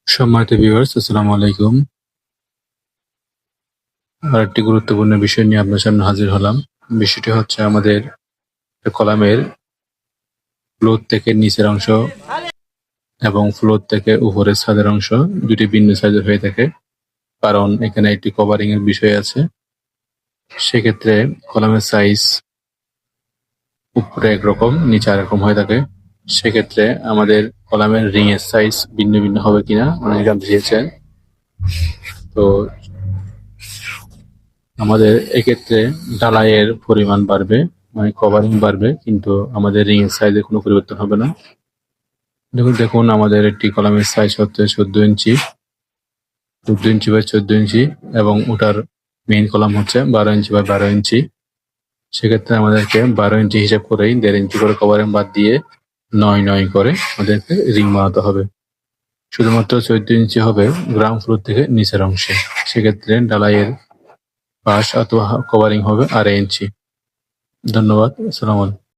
সম্মানিত ভিউয়ার্স, আসসালামু আলাইকুম। আরেকটি গুরুত্বপূর্ণ বিষয় নিয়ে আপনার সামনে হাজির হলাম। বিষয়টি হচ্ছে আমাদের কলামের ফ্লোর থেকে নিচের অংশ এবং ফ্লোর থেকে উপরের ছাদের অংশ দুটি ভিন্ন সাইজের হয়ে থাকে। কারণ এখানে একটি কভারিং এর বিষয় আছে। সেক্ষেত্রে কলামের সাইজ উপরে একরকম, নিচে আরেকরকম হয়ে থাকে। সেক্ষেত্রে আমাদের কলামের রিং এর সাইজ ভিন্ন ভিন্ন হবে কিনা অনেকে জানতে চেয়েছেন। তো আমাদের এক্ষেত্রে ঢালাইয়ের পরিমাণ বাড়বে, মানে কভারিং বাড়বে, কিন্তু আমাদের রিং এর সাইজে কোনো পরিবর্তন হবে না। দেখুন আমাদের একটি কলামের সাইজ হচ্ছে 14 ইঞ্চি, 14 ইঞ্চি বাই 14 ইঞ্চি, এবং ওটার মেইন কলাম হচ্ছে 12 ইঞ্চি বাই 12 ইঞ্চি। সেক্ষেত্রে আমাদেরকে 12 ইঞ্চি হিসাব করেই 1.5 ইঞ্চি করে কভারিং বাদ দিয়ে 9 করে আমাদেরকে রিং বানাতে হবে। শুধুমাত্র 14 ইঞ্চি হবে গ্রাউন্ড ফ্লোর থেকে নিচের অংশে। সেক্ষেত্রে ঢালাইয়ের পাশ অথবা কভারিং হবে 2.5 ইঞ্চি। ধন্যবাদ। আসসালামু আলাইকুম।